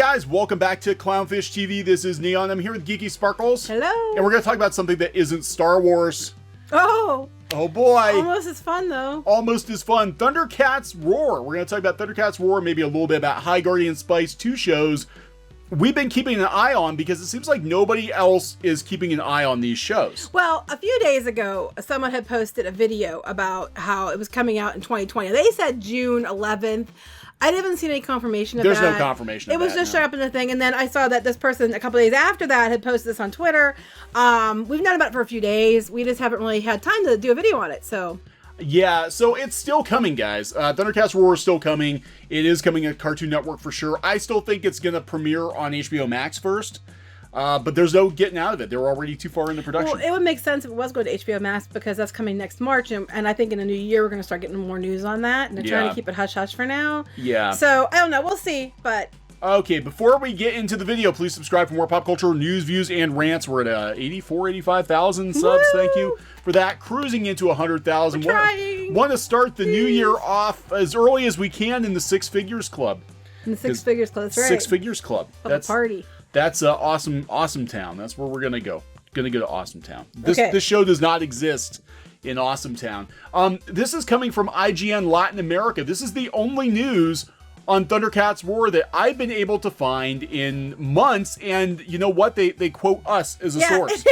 guys, welcome back to Clownfish TV. This is Kneon. I'm here with Geeky Sparkles. Hello. And we're going to talk about something that isn't Star Wars. Oh boy. Almost as fun though. Almost as fun. ThunderCats Roar. We're going to talk about ThunderCats Roar, maybe a little bit about High Guardian Spice, two shows we've been keeping an eye on because it seems like nobody else is keeping an eye on these shows. Well, a few days ago, someone had posted a video about how it was coming out in 2020. They said June 11th. I haven't seen any confirmation of that. There's no confirmation of that. It was just showing up in the thing. And then I saw that this person, a couple days after that, had posted this on Twitter. We've known about it for a few days. We just haven't really had time to do a video on it, so... Yeah, so it's still coming, guys. ThunderCats Roar is still coming. It is coming at Cartoon Network for sure. I still think it's going to premiere on HBO Max first, but there's no getting out of it. They're already too far into production. Well, it would make sense if it was going to HBO Max because that's coming next March, and I think in the new year we're going to start getting more news on that, and they're trying to keep it hush-hush for now. Yeah. So, I don't know. We'll see, but... Okay, before we get into the video, please subscribe for more pop culture news, views, and rants. We're at 85,000 subs. Woo! Thank you for that. Cruising into 100,000. Want to start the new year off as early as we can in the Six Figures Club. In the Six Figures Club, that's right. Six Figures Club. That's a party. That's awesome town. That's where we're gonna go. Gonna go to Awesome Town. This show does not exist in Awesome Town. This is coming from IGN Latin America. This is the only news on ThunderCats Roar that I've been able to find in months, and you know what? They quote us as a source.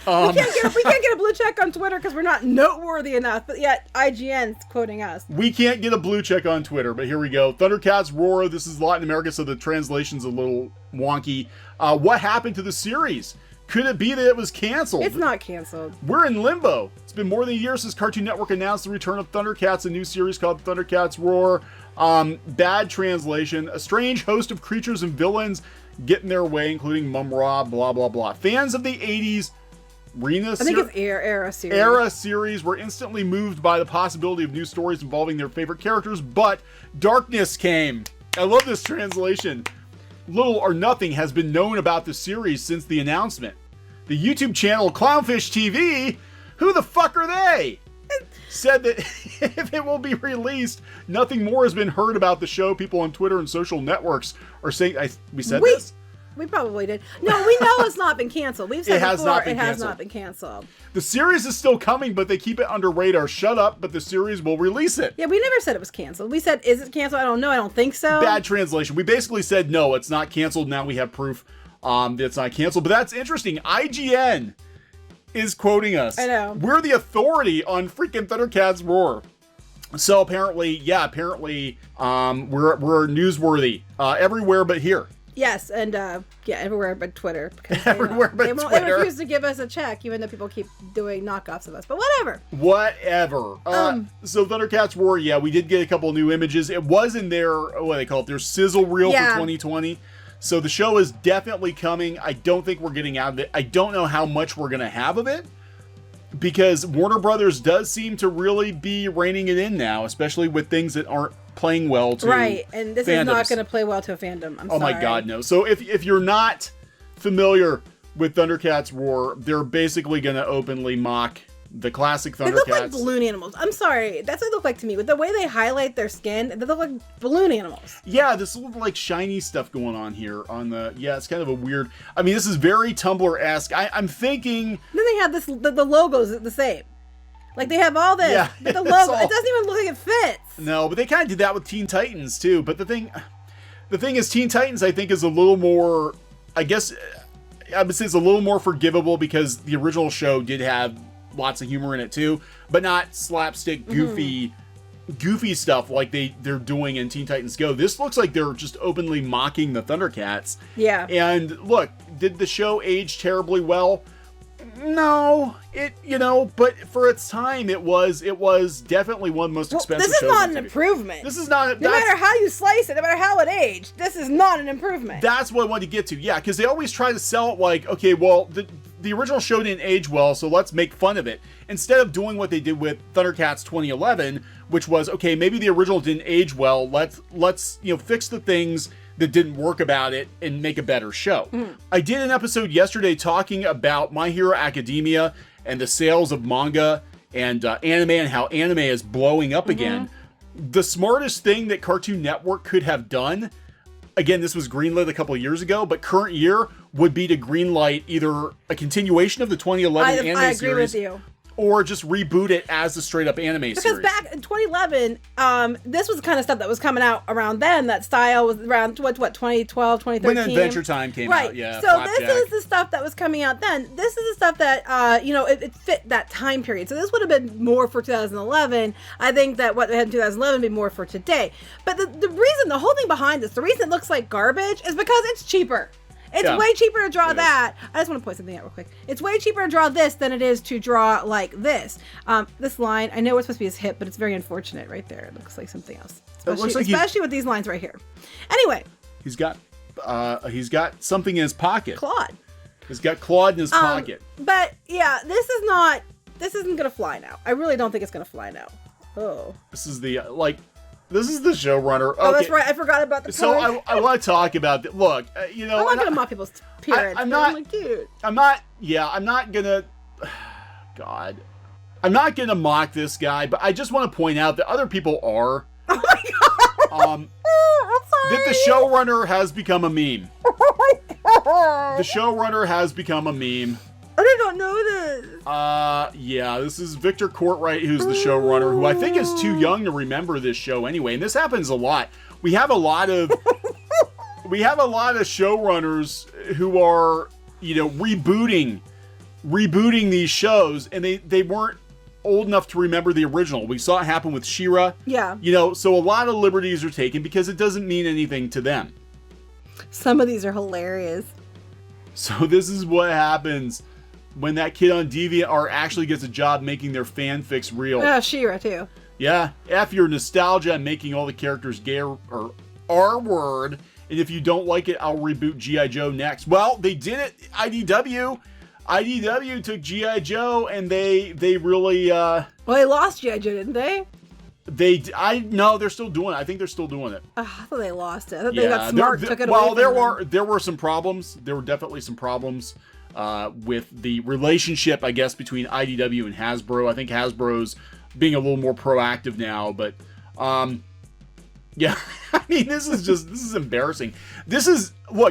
We can't get a blue check on Twitter because we're not noteworthy enough, but yet IGN's quoting us. We can't get a blue check on Twitter, but here we go. ThunderCats Roar, this is Latin America, so the translation's a little wonky. What happened to the series? Could it be that it was canceled? It's not canceled. We're in limbo. It's been more than a year since Cartoon Network announced the return of ThunderCats, a new series called ThunderCats Roar. Bad translation. A strange host of creatures and villains get in their way, including Mum-Ra, blah, blah, blah. Fans of the 80s Era series were instantly moved by the possibility of new stories involving their favorite characters, but darkness came. I love this translation. Little or nothing has been known about the series since the announcement. The YouTube channel CLOWNFISH TV, who the fuck are they? Said that if it will be released, nothing more has been heard about the show. People on Twitter and social networks are saying, we said this? We probably did. No, we know it's not been canceled. We've said it has before not been it has canceled. not been canceled. The series is still coming, but they keep it under radar. Shut up, but the series will release it. Yeah, we never said it was canceled. We said, is it canceled? I don't know. I don't think so. Bad translation. We basically said, no, it's not canceled. Now we have proof that it's not canceled. But that's interesting. IGN is quoting us. I know. We're the authority on freaking ThunderCats Roar. So apparently, we're newsworthy everywhere but here. Yes, and everywhere but Twitter. Because they refuse to give us a check, even though people keep doing knockoffs of us. But whatever. So ThunderCats Roar, yeah, we did get a couple of new images. It was in their, what do they call it, their sizzle reel for 2020. So the show is definitely coming. I don't think we're getting out of it. I don't know how much we're going to have of it, because Warner Brothers does seem to really be reining it in now, especially with things that aren't playing well to and this is not going to play well to a fandom. I'm sorry. My God, no. So if you're not familiar with ThunderCats Roar, they're basically going to openly mock the classic ThunderCats. They look like balloon animals. I'm sorry. That's what they look like to me. With the way they highlight their skin, they look like balloon animals. Yeah, this little like shiny stuff going on here on the, it's kind of a weird, I mean, this is very Tumblr-esque. I'm thinking. Then they have the logos the same. Like they have all this, but the logo, it doesn't even look like it fits. No, but they kind of did that with Teen Titans too. But the thing is, Teen Titans I think is a little more, I guess, I would say it's a little more forgivable because the original show did have lots of humor in it too, but not slapstick, goofy stuff like they're doing in Teen Titans Go. This looks like they're just openly mocking the ThunderCats. Yeah. And look, did the show age terribly well? No, but for its time, it was definitely one of the most expensive shows. This is not an improvement. This is not. No matter how you slice it, no matter how it aged, this is not an improvement. That's what I wanted to get to. Yeah, because they always try to sell it like, okay, well, the original show didn't age well, so let's make fun of it. Instead of doing what they did with ThunderCats 2011, which was, okay, maybe the original didn't age well. Let's fix the things that didn't work about it and make a better show. I did an episode yesterday talking about My Hero Academia and the sales of manga and anime and how anime is blowing up again. The smartest thing that Cartoon Network could have done again, this was greenlit a couple of years ago, but current year would be to greenlight either a continuation of the 2011 anime I agree series, with you. or just reboot it as a straight up anime Because series. back in 2011, this was the kind of stuff that was coming out around then. That style was around, what 2012, 2013? When Adventure Time came out, yeah. So Flapjack. this is the stuff that was coming out then. This is the stuff that, it fit that time period. So this would have been more for 2011. I think that what they had in 2011 would be more for today. But the reason, the whole thing behind this, the reason it looks like garbage is because it's cheaper. It's way cheaper to draw that. I just want to point something out real quick. It's way cheaper to draw this than it is to draw like this. This line, I know it's supposed to be his hip, but it's very unfortunate right there. It looks like something else. Especially with these lines right here. Anyway. He's got something in his pocket. Claude. He's got Claude in his pocket. But yeah, this isn't going to fly now. I really don't think it's going to fly now. Oh. This is the showrunner. Oh, that's right. I forgot about the So I want to talk about that. Look, I'm not going to mock people's appearance. I'm not gonna. God, I'm not gonna mock this guy, but I just want to point out that other people are. Oh my god. I'm sorry. That the showrunner has become a meme. Oh my god. The showrunner has become a meme. I did not know this. Yeah, this is Victor Courtwright, who's the showrunner, who I think is too young to remember this show anyway. And this happens a lot. We have a lot of showrunners who are, rebooting these shows, and they weren't old enough to remember the original. We saw it happen with She-Ra. Yeah. So a lot of liberties are taken because it doesn't mean anything to them. Some of these are hilarious. So this is what happens when that kid on DeviantArt actually gets a job making their fanfics real. Oh, She-Ra too. Yeah, F your nostalgia and making all the characters gay or R-word, and if you don't like it, I'll reboot G.I. Joe next. Well, they did it, IDW. IDW took G.I. Joe, and they really... Well, they lost G.I. Joe, didn't they? No, they're still doing it. I think they're still doing it. I thought they lost it. I thought they got smart, took it away. Well, there were some problems. There were definitely some problems with the relationship, I guess, between IDW and Hasbro. I think Hasbro's being a little more proactive now, but yeah, I mean, this is embarrassing. This is a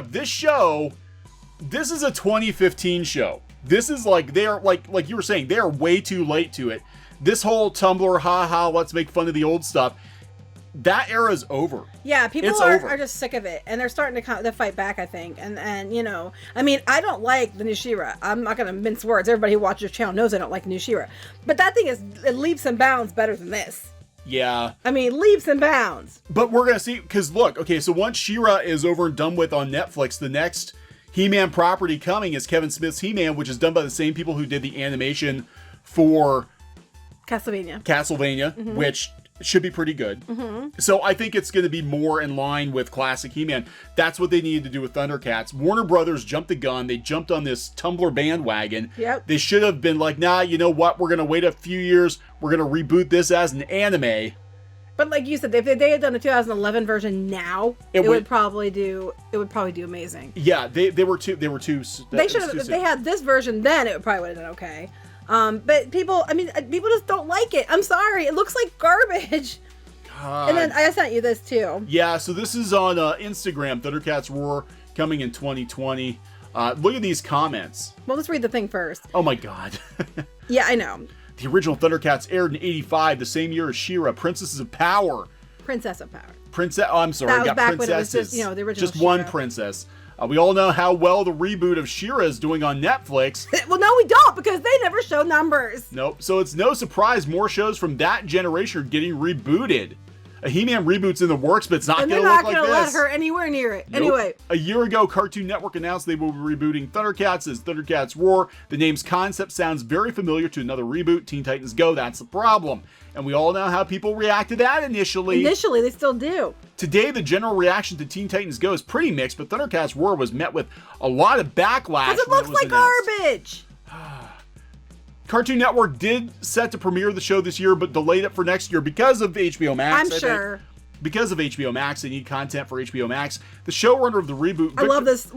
2015 show. This is like like you were saying, they are way too late to it. This whole Tumblr, haha, let's make fun of the old stuff. That era's over. Yeah, people are just sick of it, and they're starting to fight back, I think. And I mean, I don't like the new She-Ra. I'm not going to mince words. Everybody who watches this channel knows I don't like the new She-Ra. But that thing is leaps and bounds better than this. Yeah. I mean, leaps and bounds. But we're going to see, because look, okay, so once She-Ra is over and done with on Netflix, the next He-Man property coming is Kevin Smith's He-Man, which is done by the same people who did the animation for Castlevania, mm-hmm. which should be pretty good. Mm-hmm. So I think it's going to be more in line with classic He-Man. That's what they needed to do with ThunderCats. Warner Brothers jumped the gun. They jumped on this Tumblr bandwagon. Yep. They should have been like, nah, you know what? We're going to wait a few years. We're going to reboot this as an anime. But like you said, if they had done the 2011 version now, it would probably do amazing. Yeah, they were too. They should have. If they had this version then, it probably would have done okay. But people just don't like it. I'm sorry. It looks like garbage. God. And then I sent you this too. Yeah, so this is on Instagram, ThunderCats Roar, coming in 2020. Look at these comments. Well, let's read the thing first. Oh my God. Yeah, I know. The original ThunderCats aired in 85, the same year as She-Ra, Princesses of Power. Princess of Power. I'm sorry, I got princesses. The original just She-Ra. one princess. We all know how well the reboot of She-Ra is doing on Netflix. Well, no, we don't, because they never show numbers. Nope. So it's no surprise more shows from that generation are getting rebooted. A He-Man reboot's in the works, but it's not going to look like this. And they're not going to let her anywhere near it. Nope. Anyway. A year ago, Cartoon Network announced they will be rebooting ThunderCats as ThunderCats Roar. The name's concept sounds very familiar to another reboot, Teen Titans Go. That's the problem. And we all know how people react to that initially. Initially, they still do. Today, the general reaction to Teen Titans Go is pretty mixed, but ThunderCats Roar was met with a lot of backlash. Because it looks like garbage. Cartoon Network did set to premiere the show this year, but delayed it for next year because of HBO Max. I'm sure. Because of HBO Max, they need content for HBO Max. The showrunner of the reboot... I love this.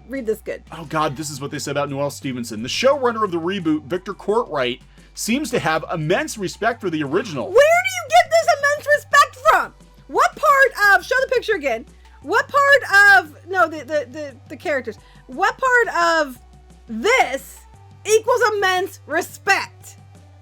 Read this good. Oh, God, this is what they said about Noelle Stevenson. The showrunner of the reboot, Victor Courtwright, seems to have immense respect for the original. Where do you get this immense respect from? What part of... Show the picture again. What part of the characters? What part of this equals immense respect?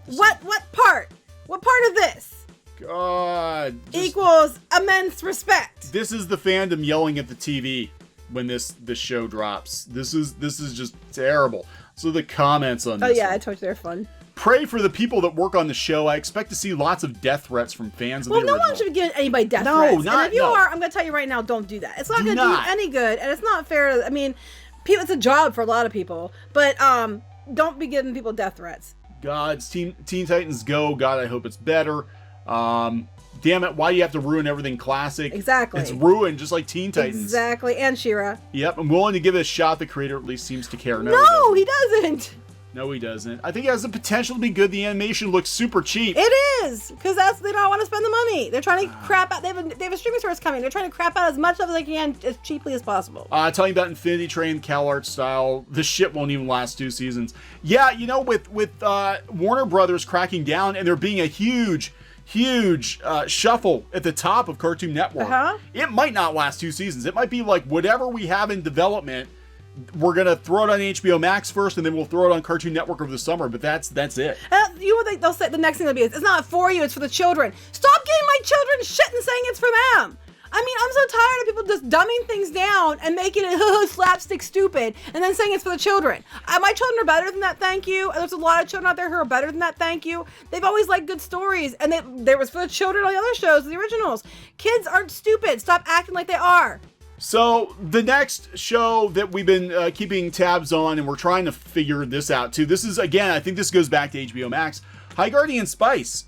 What part? What part of this? God. Equals immense respect. This is the fandom yelling at the TV when this show drops. This is just terrible. So the comments on this. Oh yeah, I told you they're fun. Pray for the people that work on the show. I expect to see lots of death threats from fans of the original. Well, no one should be giving anybody death threats. And if you are, I'm going to tell you right now, don't do that. It's not going to do any good, and it's not fair. I mean, it's a job for a lot of people, but don't be giving people death threats. God's Teen Titans Go. God, I hope it's better. Damn it, why do you have to ruin everything classic? Exactly. It's ruined, just like Teen Titans. Exactly, and She-Ra. Yep, I'm willing to give it a shot. The creator at least seems to care. No, he doesn't. No, he doesn't. I think it has the potential to be good. The animation looks super cheap. It is, because they don't want to spend the money. They're trying to crap out. They have a streaming service coming. They're trying to crap out as much of it as they can, as cheaply as possible. Telling about Infinity Train, CalArt style. This shit won't even last 2 seasons. Yeah, with Warner Brothers cracking down and there being a huge shuffle at the top of Cartoon Network. It might not last 2 seasons. It might be like whatever we have in development, we're gonna throw it on HBO Max first, and then we'll throw it on Cartoon Network over the summer. But that's it. They'll say the next thing will be, it's not for you, it's for the children. Stop giving my children shit and saying it's for them. I mean, I'm so tired of people just dumbing things down and making it slapstick stupid, and then saying it's for the children. My children are better than that, thank you. There's a lot of children out there who are better than that, thank you. They've always liked good stories, and there was for the children on the other shows, the originals. Kids aren't stupid. Stop acting like they are. So the next show that we've been keeping tabs on, and we're trying to figure this out too. This is, again, I think this goes back to HBO Max. High Guardian Spice.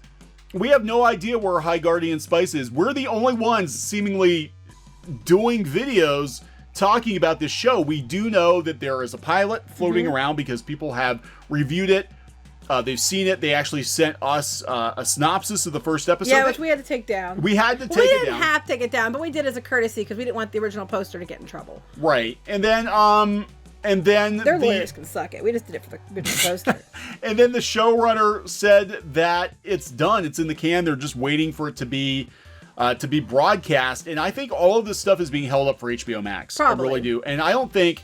We have no idea where High Guardian Spice is. We're the only ones seemingly doing videos talking about this show. We do know that there is a pilot floating around because people have reviewed it. They've seen it. They actually sent us a synopsis of the first episode. Yeah, which we had to take down. We had to take it down. We didn't have to take it down, but we did as a courtesy because we didn't want the original poster to get in trouble. Right. And then their lawyers can suck it. We just did it for the original poster. And then the showrunner said that it's done. It's in the can. They're just waiting for it to be broadcast. And I think all of this stuff is being held up for HBO Max. Probably. I really do. And I don't think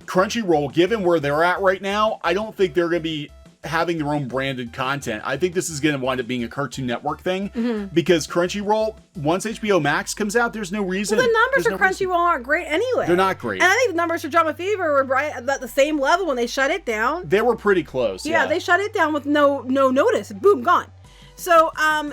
Crunchyroll, given where they're at right now, I don't think they're going to be having their own branded content. I think this is going to wind up being a Cartoon Network thing because Crunchyroll, once HBO Max comes out, there's no reason. Well, the numbers for Crunchyroll aren't great anyway. They're not great. And I think the numbers for Drama Fever were right at the same level when they shut it down. They were pretty close. Yeah, they shut it down with no notice. Boom, gone. So, I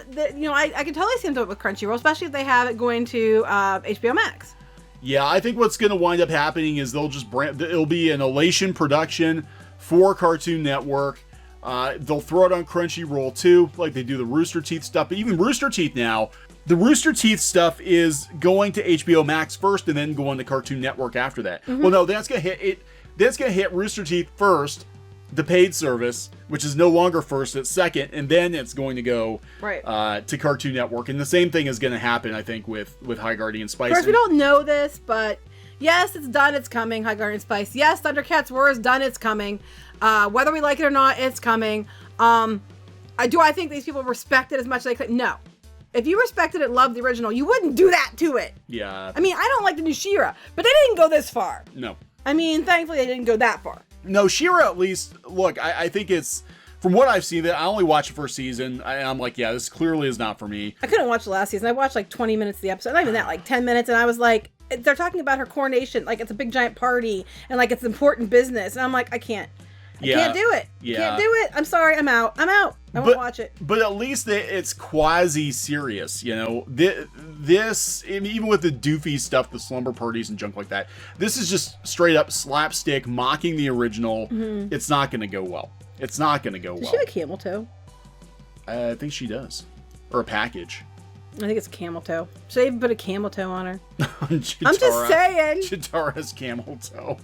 can totally see them doing it with Crunchyroll, especially if they have it going to HBO Max. Yeah, I think what's going to wind up happening is they'll just it'll be an Elation production for Cartoon Network. They'll throw it on Crunchyroll too, like they do the Rooster Teeth stuff. But even Rooster Teeth now, the Rooster Teeth stuff is going to HBO Max first and then going to Cartoon Network after that. Well, no, that's gonna hit it. That's gonna hit Rooster Teeth first, the paid service, which is no longer first, it's second, and then it's going to go to Cartoon Network. And the same thing is going to happen, I think, with High Guardian Spice. Of course, we don't know this, but yes, it's done. It's coming. High Guardian Spice. Yes, ThunderCats Roar is done. It's coming. Whether we like it or not, it's coming. I think these people respect it as much as they could? No. If you respected it and loved the original, you wouldn't do that to it. Yeah. I mean, I don't like the new She-Ra, but they didn't go this far. No. I mean, thankfully, they didn't go that far. No, She-Ra at least, look, I think it's, from what I've seen, I only watched the first season, I'm like, yeah, this clearly is not for me. I couldn't watch the last season. I watched like 20 minutes of the episode. Not even that, like 10 minutes, and I was like, they're talking about her coronation, like it's a big giant party, and like it's important business, and I'm like, I can't. I can't do it. Yeah. Can't do it. I'm sorry. I'm out. I won't watch it. But at least it's quasi-serious, you know? This, even with the doofy stuff, the slumber parties and junk like that, this is just straight up slapstick, mocking the original. Mm-hmm. It's not going to go well. It's not going to go well. Does she have a camel toe? I think she does. Or a package. I think it's a camel toe. Should I even put a camel toe on her? Chitara, I'm just saying. Chitara's camel toe.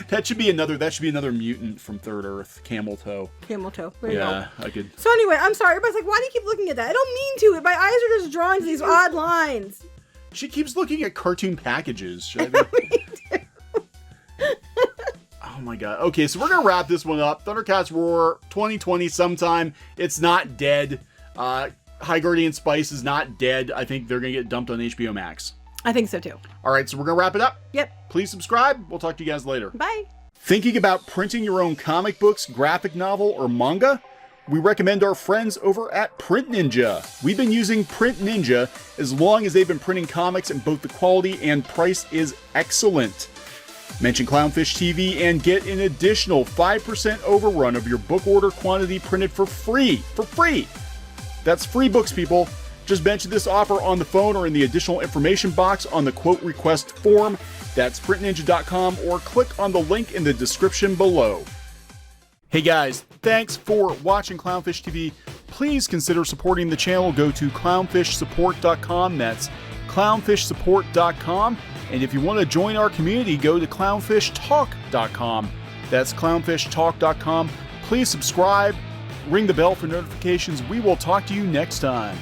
That should be another mutant from Third Earth, Camel Toe. Camel Toe. There you go. I could. So anyway, I'm sorry. Everybody's like, why do you keep looking at that? I don't mean to. My eyes are just drawing these odd lines. She keeps looking at cartoon packages. Should I be... Oh my god. Okay, so we're gonna wrap this one up. ThunderCats Roar 2020 sometime. It's not dead. High Guardian Spice is not dead. I think they're gonna get dumped on HBO Max. I think so too. All right, so we're going to wrap it up. Yep. Please subscribe. We'll talk to you guys later. Bye. Thinking about printing your own comic books, graphic novel, or manga? We recommend our friends over at PrintNinja. We've been using PrintNinja as long as they've been printing comics, and both the quality and price is excellent. Mention Clownfish TV and get an additional 5% overrun of your book order quantity printed for free. For free! That's free books, people. Just mention this offer on the phone or in the additional information box on the quote request form. That's printninja.com, or click on the link in the description below. Hey guys, thanks for watching Clownfish TV. Please consider supporting the channel. Go to clownfishsupport.com. That's clownfishsupport.com. And if you want to join our community, go to clownfishtalk.com. That's clownfishtalk.com. Please subscribe, ring the bell for notifications. We will talk to you next time.